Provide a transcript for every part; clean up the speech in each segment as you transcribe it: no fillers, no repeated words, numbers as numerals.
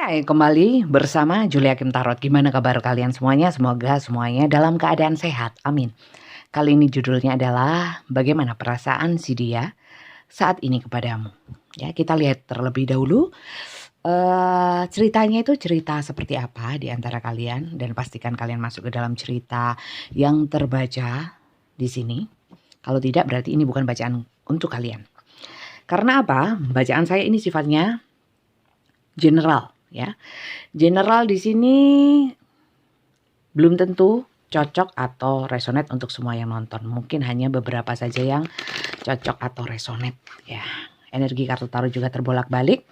Hai, kembali bersama Julia Kim Tarot. Gimana kabar kalian semuanya? Semoga semuanya dalam keadaan sehat. Amin. Kali ini judulnya adalah bagaimana perasaan si dia saat ini kepadamu. Ya, kita lihat terlebih dahulu ceritanya itu cerita seperti apa di antara kalian, dan pastikan kalian masuk ke dalam cerita yang terbaca di sini. Kalau tidak berarti ini bukan bacaan untuk kalian. Karena apa? Bacaan saya ini sifatnya general, ya. General di sini belum tentu cocok atau resonate untuk semua yang nonton. Mungkin hanya beberapa saja yang cocok atau resonate, ya. Energi kartu tarot juga terbolak-balik.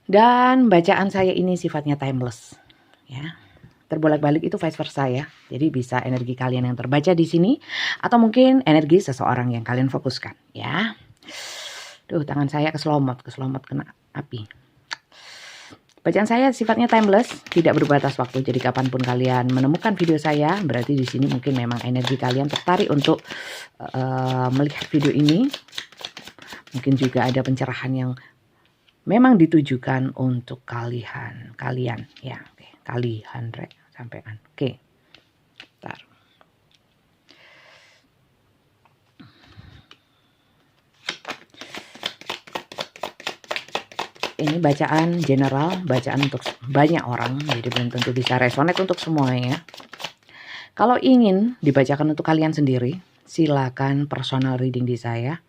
Dan bacaan saya ini sifatnya timeless, ya. Terbolak-balik itu vice versa, ya. Jadi bisa energi kalian yang terbaca di sini atau mungkin energi seseorang yang kalian fokuskan, ya. Duh, tangan saya keselomot kena api. Bacaan saya sifatnya timeless, tidak berbatas waktu. Jadi kapanpun kalian menemukan video saya, berarti di sini mungkin memang energi kalian tertarik untuk melihat video ini. Mungkin juga ada pencerahan yang memang ditujukan untuk kalian, ya. Oke, kalian sampean. Oke. Bentar. Ini bacaan general, bacaan untuk banyak orang, jadi belum tentu bisa resonate untuk semuanya. Kalau ingin dibacakan untuk kalian sendiri, silakan personal reading di saya.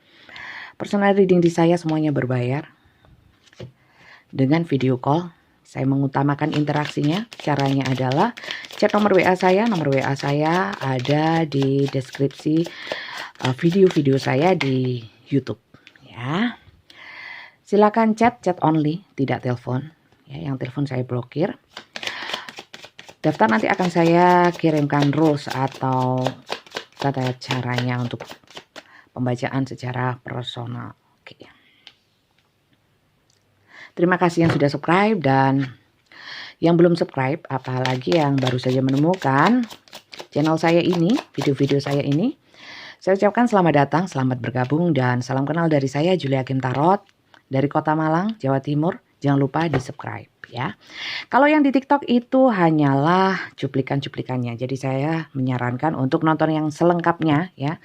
Personal reading di saya semuanya berbayar. Dengan video call, saya mengutamakan interaksinya. Caranya adalah chat nomor WA saya. Nomor WA saya ada di deskripsi video-video saya di YouTube, ya. Silakan chat only, tidak telepon. Ya, yang telepon saya blokir. Daftar nanti akan saya kirimkan rules atau tata caranya untuk pembacaan secara personal. Oke. Terima kasih yang sudah subscribe, dan yang belum subscribe, apalagi yang baru saja menemukan channel saya ini, video-video saya ini. Saya ucapkan selamat datang, selamat bergabung, dan salam kenal dari saya, Julia Kim Tarot. Dari Kota Malang, Jawa Timur. Jangan lupa di subscribe, ya. Kalau yang di TikTok itu hanyalah cuplikan-cuplikannya. Jadi saya menyarankan untuk nonton yang selengkapnya, ya.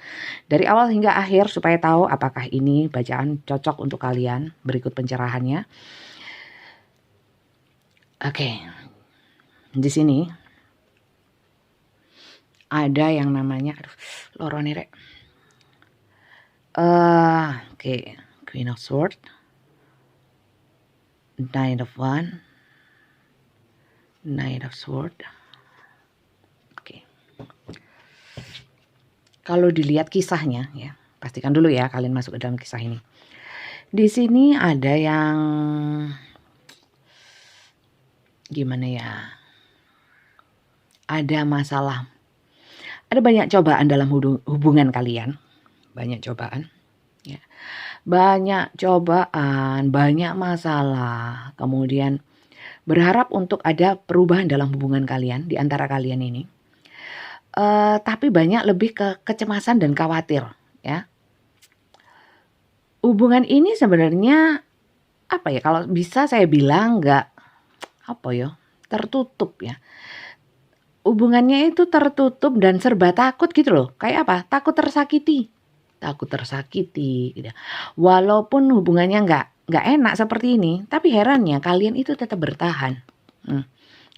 Dari awal hingga akhir supaya tahu apakah ini bacaan cocok untuk kalian. Berikut pencerahannya. Oke. Di sini ada yang namanya lorone rek. Oke, Queen of Swords. Knight of Wands, Knight of Swords. Oke. Kalau dilihat kisahnya, ya, pastikan dulu ya kalian masuk ke dalam kisah ini. Di sini ada yang gimana ya? Ada masalah. Ada banyak cobaan dalam hubungan kalian. Banyak cobaan, ya. Banyak cobaan, banyak masalah. Kemudian berharap untuk ada perubahan dalam hubungan kalian, di antara kalian ini. Tapi banyak lebih ke kecemasan dan khawatir, ya. Hubungan ini sebenarnya apa ya, kalau bisa saya bilang tertutup, ya. Hubungannya itu tertutup dan serba takut gitu loh. Kayak apa? Takut tersakiti, gitu. Walaupun hubungannya nggak enak seperti ini, tapi herannya kalian itu tetap bertahan.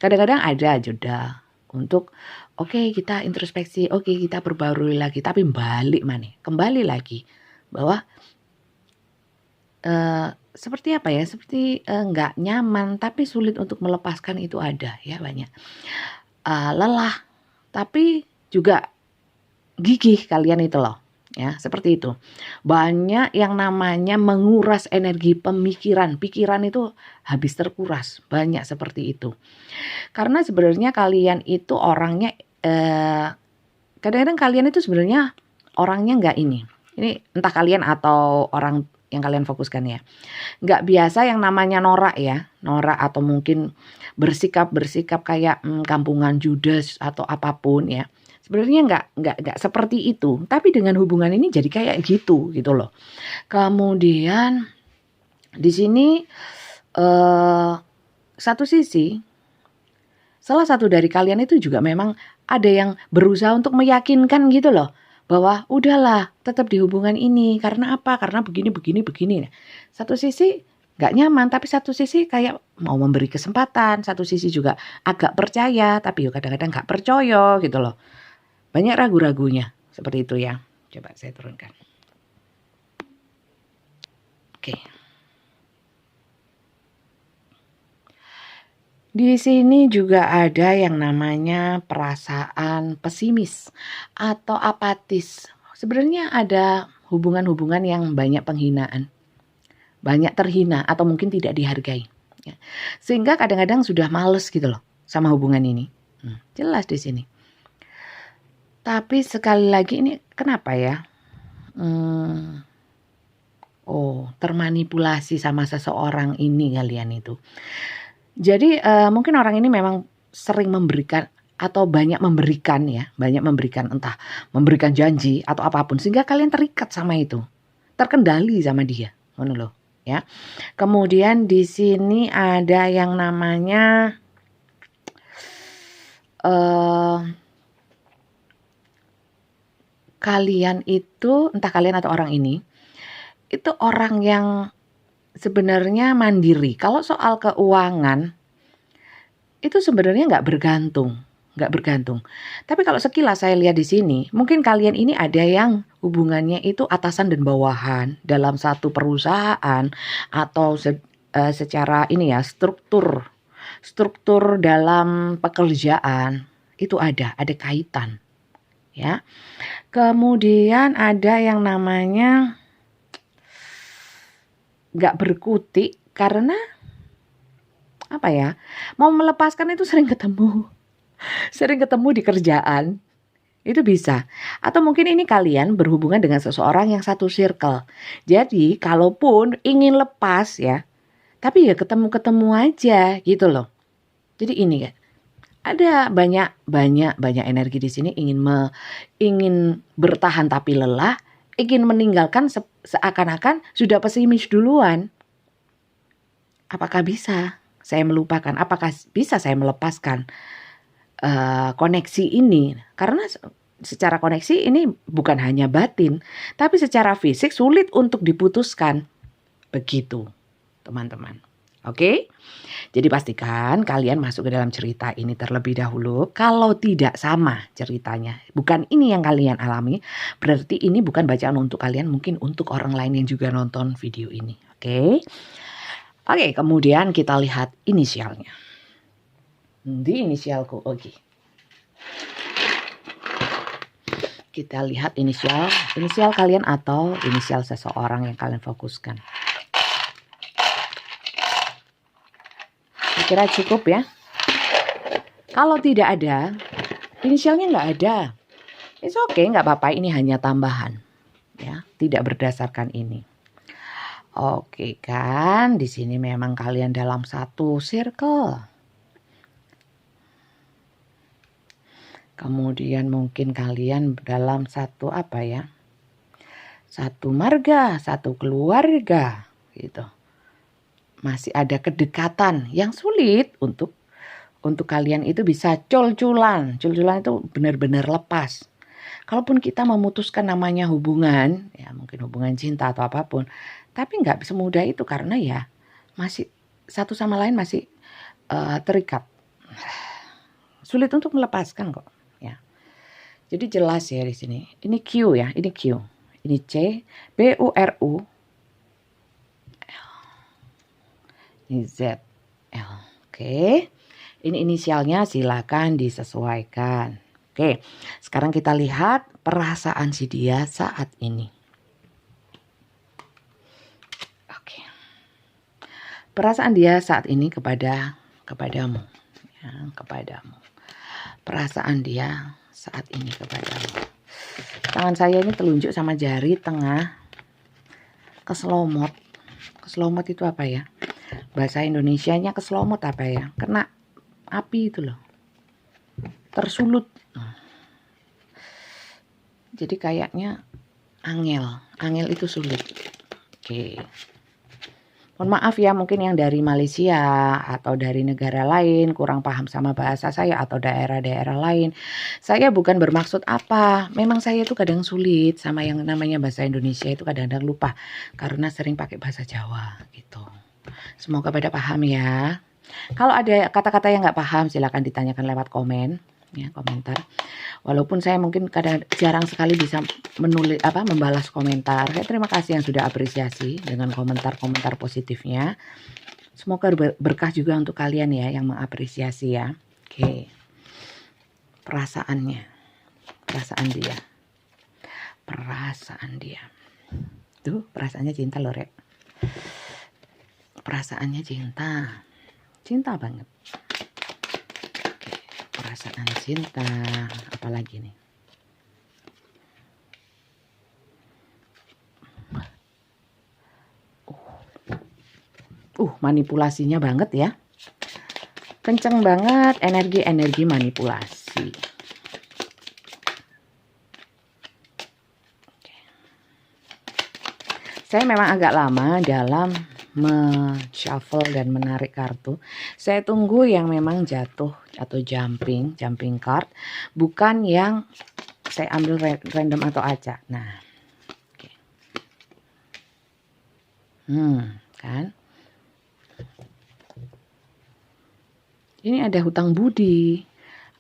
Kadang-kadang ada jeda untuk oke, kita introspeksi, oke, kita perbarui lagi, tapi kembali lagi bahwa seperti apa ya, seperti nggak nyaman tapi sulit untuk melepaskan itu ada, ya, banyak lelah tapi juga gigih kalian itu loh. Ya, seperti itu. Banyak yang namanya menguras energi pikiran itu habis terkuras. Banyak seperti itu. Karena sebenarnya kalian itu orangnya kadang-kadang kalian itu sebenarnya orangnya nggak ini. Ini entah kalian atau orang yang kalian fokuskan, ya. Nggak biasa yang namanya norak, ya. Norak atau mungkin bersikap kayak kampungan Judas atau apapun, ya. Sebenarnya nggak seperti itu, tapi dengan hubungan ini jadi kayak gitu loh. Kemudian di sini satu sisi, salah satu dari kalian itu juga memang ada yang berusaha untuk meyakinkan gitu loh, bahwa udahlah tetap di hubungan ini, karena apa? Karena begini, begini, begini. Satu sisi nggak nyaman, tapi satu sisi kayak mau memberi kesempatan, satu sisi juga agak percaya, tapi kadang-kadang nggak percaya gitu loh. Banyak ragu-ragunya, seperti itu ya. Coba saya turunkan. Oke. Di sini juga ada yang namanya perasaan pesimis atau apatis. Sebenarnya ada hubungan-hubungan yang banyak penghinaan, banyak terhina atau mungkin tidak dihargai. Ya. Sehingga kadang-kadang sudah males gitu loh sama hubungan ini. Jelas di sini. Tapi sekali lagi ini kenapa ya? Termanipulasi sama seseorang ini kalian itu. Jadi mungkin orang ini memang sering memberikan atau banyak memberikan ya, banyak memberikan, entah memberikan janji atau apapun, sehingga kalian terikat sama itu, terkendali sama dia, ngono loh ya. Kemudian di sini ada yang namanya kalian itu, entah kalian atau orang ini, itu orang yang sebenarnya mandiri. Kalau soal keuangan itu sebenarnya nggak bergantung. Tapi kalau sekilas saya lihat di sini, mungkin kalian ini ada yang hubungannya itu atasan dan bawahan dalam satu perusahaan atau secara ini ya, struktur dalam pekerjaan itu ada kaitan ya. Kemudian ada yang namanya nggak berkutik karena apa ya, mau melepaskan itu sering ketemu di kerjaan, itu bisa. Atau mungkin ini kalian berhubungan dengan seseorang yang satu circle. Jadi kalaupun ingin lepas ya, tapi ya ketemu aja gitu loh. Jadi ini kan, ada banyak energi di sini, ingin bertahan tapi lelah, ingin meninggalkan seakan-akan sudah pesimis duluan. Apakah bisa saya melupakan? Apakah bisa saya melepaskan koneksi ini? Karena secara koneksi ini bukan hanya batin, tapi secara fisik sulit untuk diputuskan. Begitu, teman-teman. Oke? Jadi pastikan kalian masuk ke dalam cerita ini terlebih dahulu. Kalau tidak sama ceritanya, bukan ini yang kalian alami, berarti ini bukan bacaan untuk kalian, mungkin untuk orang lain yang juga nonton video ini. Oke? Oke, kemudian kita lihat inisialnya. Di inisialku, oke. Kita lihat inisial kalian atau inisial seseorang yang kalian fokuskan. Saya kira cukup ya. Kalau tidak ada, inisialnya nggak ada. It's okay, nggak apa-apa. Ini hanya tambahan, ya, tidak berdasarkan ini. Oke kan, di sini memang kalian dalam satu circle. Kemudian mungkin kalian dalam satu apa ya? Satu marga, satu keluarga gitu. Masih ada kedekatan yang sulit untuk kalian itu bisa cul-culan. Cul-culan itu benar-benar lepas. Kalaupun kita memutuskan namanya hubungan, ya mungkin hubungan cinta atau apapun, tapi nggak semudah itu karena ya masih satu sama lain masih terikat. Sulit untuk melepaskan kok, ya. Jadi jelas ya di sini. Ini Q ya, ini Q. Ini C, B U R U, L. Ini Z, L. Oke. Ini inisialnya silakan disesuaikan. Oke. Sekarang kita lihat perasaan si dia saat ini. Perasaan dia saat ini kepadamu, ya, kepadamu. Perasaan dia saat ini kepadamu. Tangan saya ini telunjuk sama jari tengah keselomot. Keselomot itu apa ya? Bahasa Indonesianya keselomot apa ya? Kena api itu loh. Tersulut. Jadi kayaknya angel itu sulit. Oke. Mohon maaf ya, mungkin yang dari Malaysia atau dari negara lain kurang paham sama bahasa saya atau daerah-daerah lain. Saya bukan bermaksud apa, memang saya itu kadang sulit sama yang namanya bahasa Indonesia itu kadang-kadang lupa karena sering pakai bahasa Jawa gitu. Semoga pada paham ya. Kalau ada kata-kata yang nggak paham silakan ditanyakan lewat komen ya, komentar. Walaupun saya mungkin kadang jarang sekali bisa membalas komentar. Saya terima kasih yang sudah apresiasi dengan komentar-komentar positifnya. Semoga berkah juga untuk kalian ya yang mengapresiasi ya. Oke. Perasaan dia. Tuh, perasaannya cinta loh, Rek. Perasaannya cinta. Cinta banget. Perasaan cinta, apalagi nih? Manipulasinya banget ya. Kenceng banget energi manipulasi. Saya memang agak lama dalam shuffle dan menarik kartu. Saya tunggu yang memang jatuh atau jumping card, bukan yang saya ambil random atau acak. Nah, oke. Kan? Ini ada hutang budi,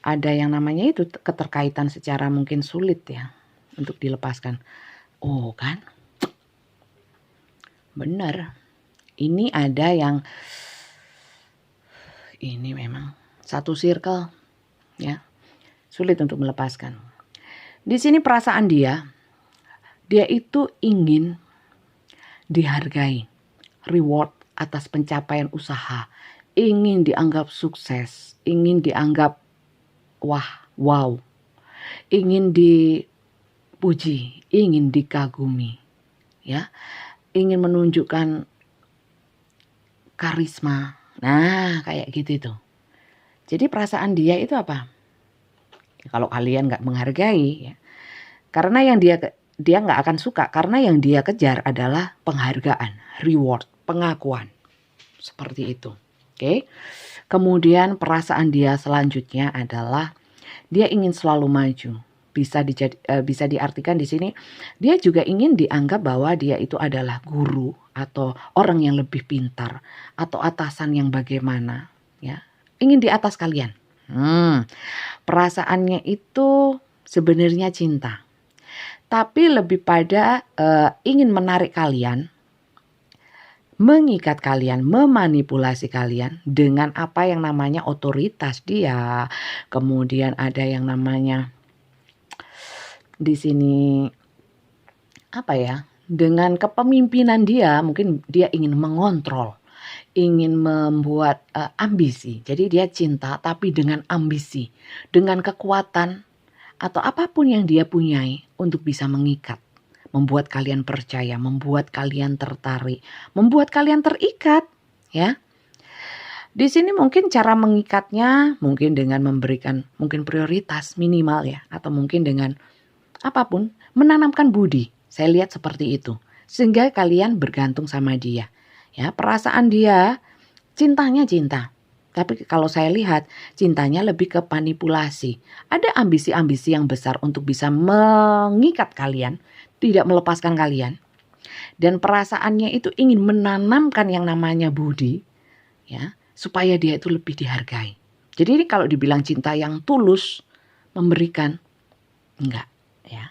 ada yang namanya itu keterkaitan secara mungkin sulit ya untuk dilepaskan. Oh kan? Benar. Ini ada yang ini memang satu circle ya. Sulit untuk melepaskan. Di sini perasaan dia itu ingin dihargai, reward atas pencapaian usaha, ingin dianggap sukses, ingin dianggap wow, ingin dipuji, ingin dikagumi, ya, ingin menunjukkan karisma. Nah, kayak gitu itu. Jadi perasaan dia itu apa? Kalau kalian nggak menghargai, ya, karena yang dia nggak akan suka, karena yang dia kejar adalah penghargaan, reward, pengakuan, seperti itu. Oke. Kemudian perasaan dia selanjutnya adalah dia ingin selalu maju. Bisa diartikan di sini dia juga ingin dianggap bahwa dia itu adalah guru atau orang yang lebih pintar atau atasan yang bagaimana, ya. Ingin di atas kalian. Perasaannya itu sebenarnya cinta. Tapi lebih pada ingin menarik kalian, mengikat kalian, memanipulasi kalian dengan apa yang namanya otoritas dia. Kemudian ada yang namanya di sini apa ya? Dengan kepemimpinan dia, mungkin dia ingin mengontrol, ingin membuat ambisi. Jadi dia cinta tapi dengan ambisi, dengan kekuatan atau apapun yang dia punyai untuk bisa mengikat. Membuat kalian percaya, membuat kalian tertarik, membuat kalian terikat, ya. Di sini mungkin cara mengikatnya mungkin dengan memberikan mungkin prioritas minimal ya, atau mungkin dengan apapun, menanamkan budi. Saya lihat seperti itu. Sehingga kalian bergantung sama dia. Ya, perasaan dia cintanya cinta. Tapi kalau saya lihat cintanya lebih ke manipulasi. Ada ambisi-ambisi yang besar untuk bisa mengikat kalian, tidak melepaskan kalian. Dan perasaannya itu ingin menanamkan yang namanya budi, ya, supaya dia itu lebih dihargai. Jadi ini kalau dibilang cinta yang tulus, memberikan, enggak, ya.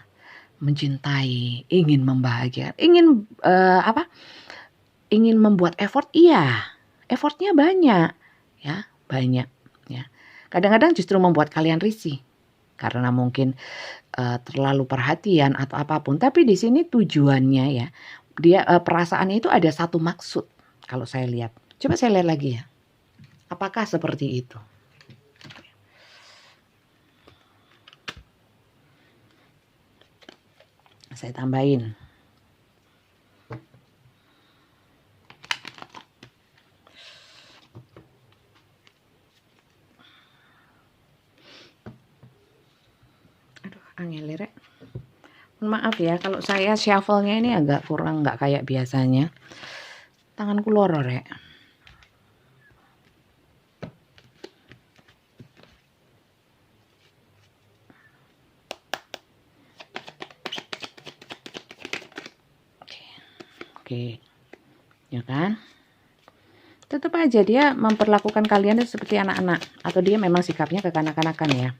Mencintai, ingin membahagiakan, ingin ingin membuat effort, iya. Effortnya banyak, ya, banyak, ya. Kadang-kadang justru membuat kalian risih karena mungkin terlalu perhatian atau apapun. Tapi di sini tujuannya ya, dia perasaannya itu ada satu maksud. Kalau saya lihat, coba saya lihat lagi ya. Apakah seperti itu? Saya tambahin. Angel Rek. Maaf ya kalau saya shuffle-nya ini agak kurang nggak kayak biasanya. Tanganku loro rek. Oke. Ya kan? Tetap aja dia memperlakukan kalian seperti anak-anak, atau dia memang sikapnya kekanak-kanakan ya.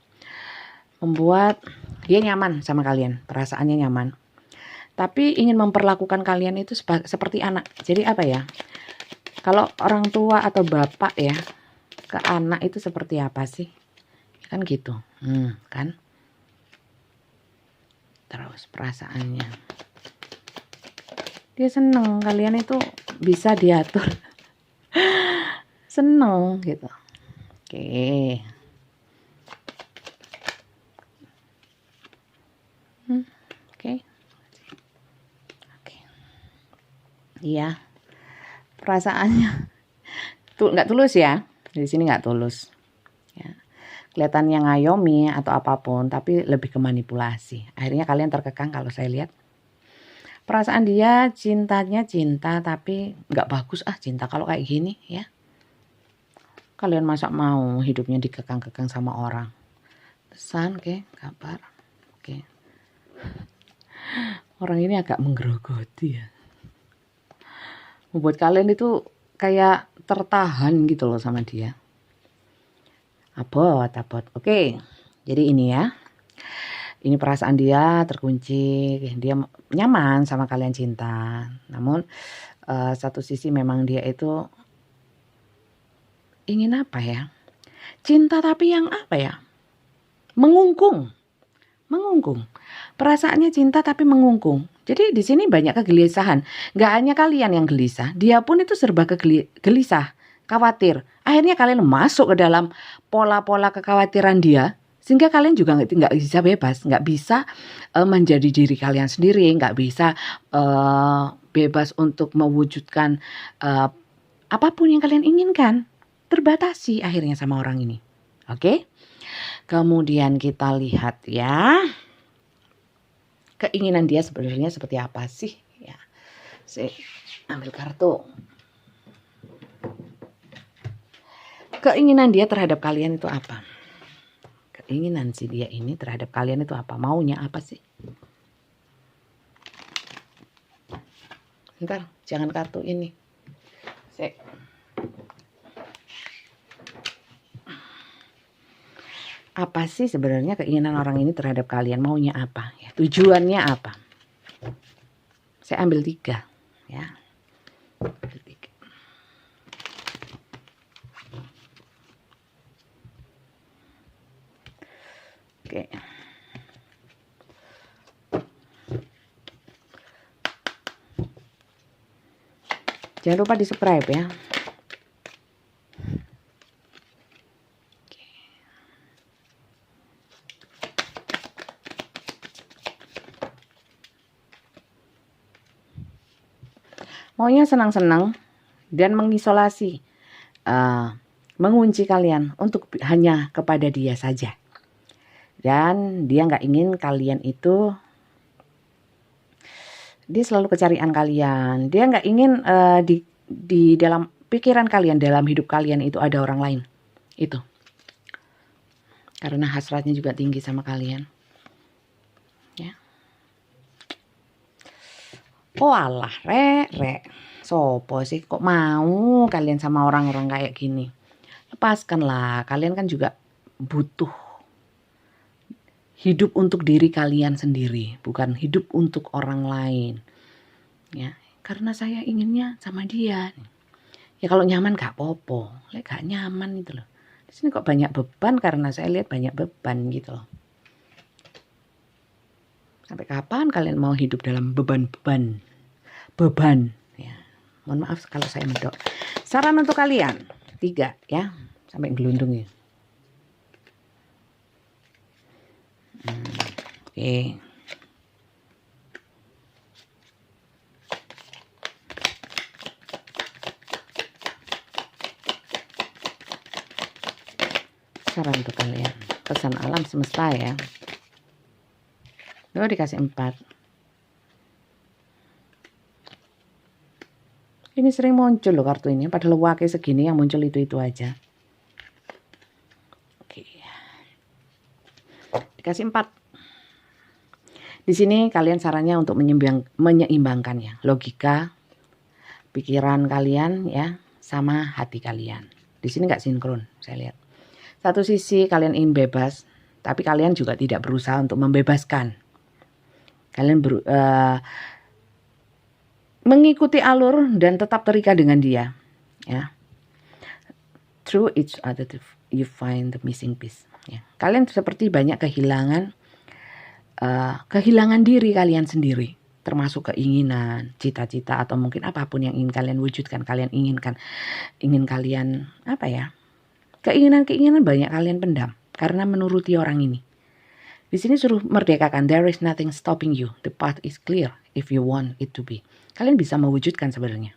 Membuat dia nyaman sama kalian, perasaannya nyaman. Tapi ingin memperlakukan kalian itu seperti anak. Jadi apa ya? Kalau orang tua atau bapak ya ke anak itu seperti apa sih? Kan gitu. Kan? Terus perasaannya. Dia seneng kalian itu bisa diatur. Seneng gitu. Oke. Oke. Iya. Perasaannya tuh nggak tulus ya. Di sini nggak tulus. Ya. Kelihatannya ngayomi atau apapun, tapi lebih ke manipulasi. Akhirnya kalian terkekang kalau saya lihat. Perasaan dia cintanya cinta, tapi nggak bagus cinta kalau kayak gini ya. Kalian masa mau hidupnya dikekang-kekang sama orang? Pesan, oke, kabar. Oke. Orang ini agak menggerogoti ya. Membuat kalian itu kayak tertahan gitu loh sama dia. Abot. Oke. Jadi ini ya. Ini perasaan dia terkunci. Dia nyaman sama kalian, cinta. Namun satu sisi memang dia itu ingin apa ya? Cinta tapi yang apa ya? Mengungkung. Perasaannya cinta tapi mengungkung. Jadi di sini banyak kegelisahan. Gak hanya kalian yang gelisah, dia pun itu serba gelisah, khawatir. Akhirnya kalian masuk ke dalam pola-pola kekhawatiran dia, sehingga kalian juga nggak bisa bebas, nggak bisa menjadi diri kalian sendiri, nggak bisa bebas untuk mewujudkan apapun yang kalian inginkan. Terbatasi akhirnya sama orang ini. Oke? Kemudian kita lihat ya. Keinginan dia sebenarnya seperti apa sih ya. Saya ambil kartu. Keinginan dia terhadap kalian itu apa? Keinginan si dia ini terhadap kalian itu apa? Maunya apa sih? Bentar, jangan kartu ini. Apa sih sebenarnya keinginan orang ini terhadap kalian? Maunya apa? Ya, tujuannya apa? Saya ambil 3 ya. Ambil 3. Oke. Jangan lupa di-subscribe ya. Maunya senang-senang dan mengisolasi, mengunci kalian untuk hanya kepada dia saja. Dan dia nggak ingin kalian itu, dia selalu kecarian kalian. Dia nggak ingin di dalam pikiran kalian, dalam hidup kalian itu ada orang lain. Itu. Karena hasratnya juga tinggi sama kalian. Ya. Oh alah, rek. Sopo sih kok mau kalian sama orang-orang kayak gini? Lepaskanlah, kalian kan juga butuh hidup untuk diri kalian sendiri, bukan hidup untuk orang lain. Ya, karena saya inginnya sama dia. Ya kalau nyaman gak popo, gak nyaman gitu loh. Di sini kok banyak beban karena saya lihat banyak beban gitu loh. Sampai kapan kalian mau hidup dalam beban? Ya. Mohon maaf kalau saya medok. Saran untuk kalian 3 ya, sampai gelundung ya. Oke. Saran untuk kalian, pesan alam semesta ya. Dikasih 4. Ini sering muncul loh kartu ini, padahal wakil segini yang muncul itu aja. Oke. Dikasih 4. Di sini kalian sarannya untuk menyeimbangkan ya, logika, pikiran kalian ya, sama hati kalian. Di sini nggak sinkron, saya lihat. Satu sisi kalian ingin bebas, tapi kalian juga tidak berusaha untuk membebaskan. Kalian mengikuti alur dan tetap terikat dengan dia, ya. Through each other you find the missing piece. Ya. Kalian seperti banyak kehilangan diri kalian sendiri, termasuk keinginan, cita-cita atau mungkin apapun yang ingin kalian wujudkan, kalian ingin kalian apa ya? Keinginan banyak kalian pendam karena menuruti orang ini. Di sini suruh merdekakan. There is nothing stopping you. The path is clear if you want it to be. Kalian bisa mewujudkan sebenarnya.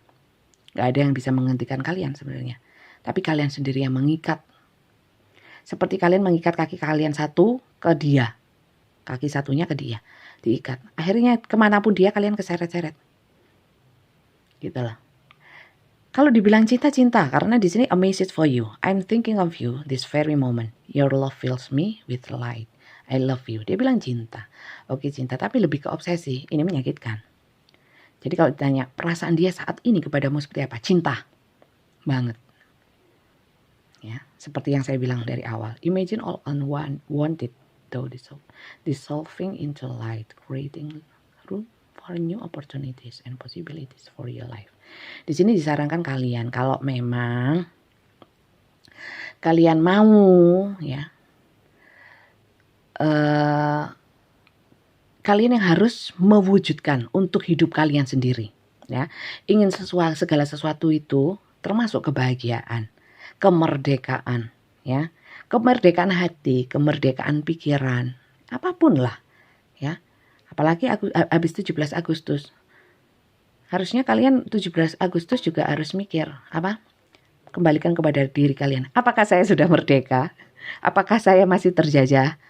Gak ada yang bisa menghentikan kalian sebenarnya. Tapi kalian sendiri yang mengikat. Seperti kalian mengikat kaki kalian satu ke dia. Kaki satunya ke dia. Diikat. Akhirnya kemanapun dia kalian keseret-seret. Gitu lah. Kalau dibilang cinta, karena di sini a message for you. I'm thinking of you this very moment. Your love fills me with light. I love you. Dia bilang cinta. Oke cinta, tapi lebih ke obsesi. Ini menyakitkan. Jadi kalau ditanya perasaan dia saat ini kepadamu seperti apa? Cinta. Banget. Ya, seperti yang saya bilang dari awal. Imagine all unwanted though dissolving into light, creating room for new opportunities and possibilities for your life. Di sini disarankan kalian kalau memang kalian mau ya, kalian yang harus mewujudkan untuk hidup kalian sendiri ya. Ingin segala sesuatu itu termasuk kebahagiaan, kemerdekaan ya, kemerdekaan hati, kemerdekaan pikiran, apapun lah ya. Apalagi habis 17 Agustus. Harusnya kalian 17 Agustus juga harus mikir apa? Kembalikan kepada diri kalian. Apakah saya sudah merdeka? Apakah saya masih terjajah?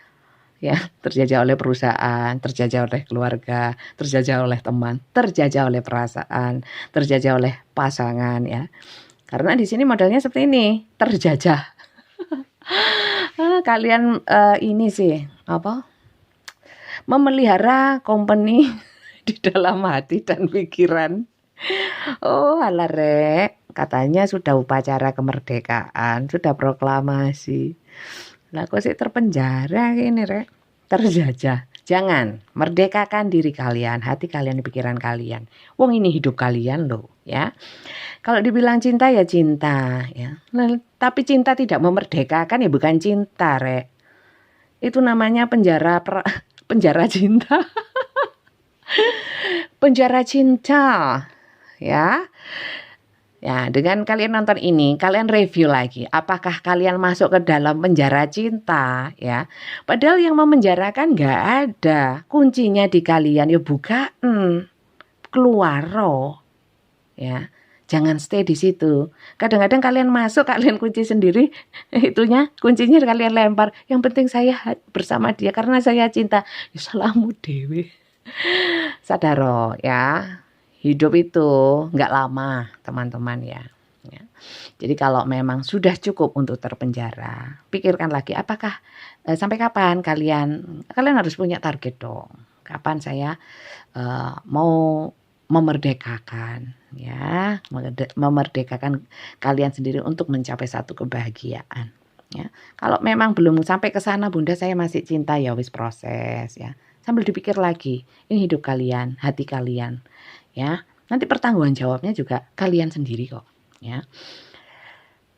Ya, terjajah oleh perusahaan, terjajah oleh keluarga, terjajah oleh teman, terjajah oleh perasaan, terjajah oleh pasangan ya. Karena di sini modelnya seperti ini, terjajah. Kalian ini sih apa? Memelihara company di dalam hati dan pikiran. Oh alah rek, katanya sudah upacara kemerdekaan, sudah proklamasi. Lah kok sih terpenjara ini rek, terjajah. Jangan, merdekakan diri kalian, hati kalian, pikiran kalian. Wong ini hidup kalian loh ya. Kalau dibilang cinta ya cinta ya. Nah, tapi cinta tidak memerdekakan ya bukan cinta rek. Itu namanya penjara cinta. Penjara cinta ya. Ya, dengan kalian nonton ini, kalian review lagi. Apakah kalian masuk ke dalam penjara cinta ya? Padahal yang memenjarakan nggak ada. Kuncinya di kalian. Ya bukaan. Keluar roh. Ya. Jangan stay di situ. Kadang-kadang kalian masuk, kalian kunci sendiri. Kuncinya kalian lempar. Yang penting saya bersama dia karena saya cinta. Ya salahmu dewe. Sadaro ya. Hidup itu nggak lama teman-teman ya. Jadi kalau memang sudah cukup untuk terpenjara, pikirkan lagi apakah sampai kapan kalian harus punya target dong. Kapan saya mau memerdekakan ya, memerdekakan kalian sendiri untuk mencapai satu kebahagiaan ya. Kalau memang belum sampai ke sana Bunda, saya masih cinta ya wis proses ya. Sambil dipikir lagi, ini hidup kalian, hati kalian. Ya, nanti pertanggungan jawabnya juga kalian sendiri kok ya.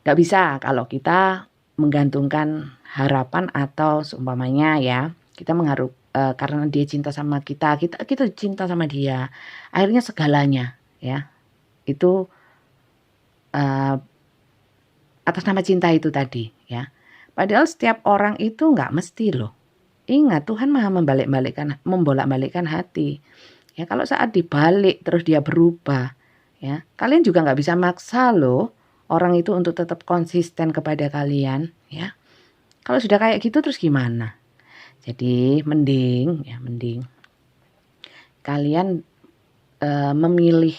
Gak bisa kalau kita menggantungkan harapan atau seumpamanya ya, kita mengharap karena dia cinta sama kita cinta sama dia, akhirnya segalanya ya itu atas nama cinta itu tadi ya. Padahal setiap orang itu nggak mesti loh. Ingat Tuhan maha membolak-balikkan hati. Ya, kalau saat dibalik terus dia berubah, ya kalian juga nggak bisa maksa loh orang itu untuk tetap konsisten kepada kalian, ya. Kalau sudah kayak gitu terus gimana? Jadi mending kalian memilih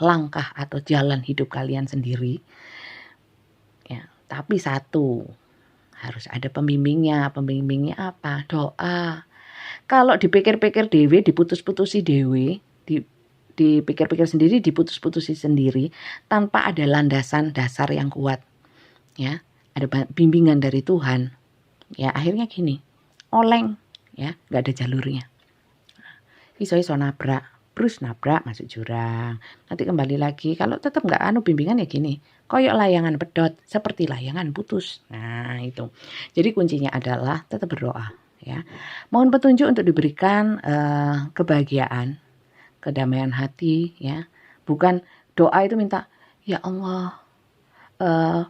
langkah atau jalan hidup kalian sendiri. Ya, tapi satu, harus ada pembimbingnya. Pembimbingnya apa? Doa. Kalau dipikir-pikir dewe, diputus-putusi dewe, dipikir-pikir sendiri, diputus-putusi sendiri, tanpa ada landasan dasar yang kuat, ya, ada bimbingan dari Tuhan, ya akhirnya gini, oleng, ya, nggak ada jalurnya, iso nabrak, terus nabrak masuk jurang, nanti kembali lagi, kalau tetap nggak bimbingan ya gini, koyok layangan pedot, seperti layangan putus. Nah itu, jadi kuncinya adalah tetap berdoa, ya, mohon petunjuk untuk diberikan kebahagiaan, kedamaian hati, ya, bukan doa itu minta ya Allah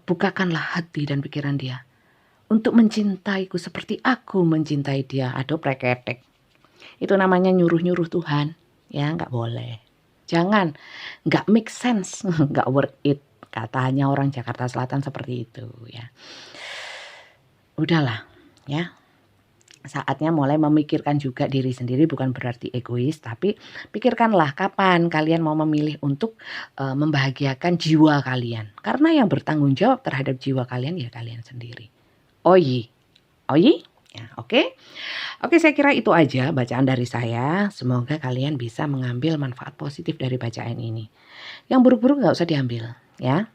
bukakanlah hati dan pikiran dia untuk mencintaiku seperti aku mencintai dia. Aduh preketek, itu namanya nyuruh-nyuruh Tuhan, ya nggak boleh, jangan, nggak make sense, nggak worth it, katanya orang Jakarta Selatan seperti itu, ya. Udahlah, ya. Saatnya mulai memikirkan juga diri sendiri, bukan berarti egois, tapi pikirkanlah kapan kalian mau memilih untuk membahagiakan jiwa kalian. Karena yang bertanggung jawab terhadap jiwa kalian ya kalian sendiri. Oyi, ya, oke. Oke, saya kira itu aja bacaan dari saya. Semoga kalian bisa mengambil manfaat positif dari bacaan ini. Yang buruk-buruk nggak usah diambil, ya.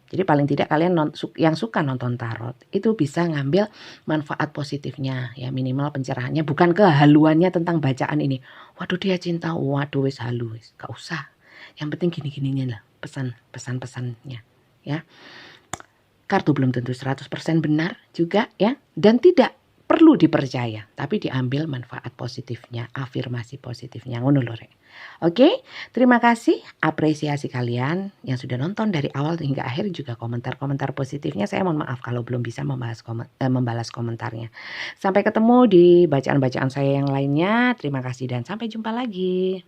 Jadi paling tidak kalian yang suka nonton tarot itu bisa ngambil manfaat positifnya, ya, minimal pencerahannya, bukan kehaluannya tentang bacaan ini. Waduh dia cinta, waduh wis halu, gak usah. Yang penting gini-gininya lah pesan-pesannya, ya. Kartu belum tentu 100% benar juga, ya, dan tidak perlu dipercaya, tapi diambil manfaat positifnya, afirmasi positifnya, ngono lho rek. Oke, terima kasih, apresiasi kalian yang sudah nonton dari awal hingga akhir, juga komentar-komentar positifnya. Saya mohon maaf kalau belum bisa membalas komentarnya. Sampai ketemu di bacaan-bacaan saya yang lainnya. Terima kasih dan sampai jumpa lagi.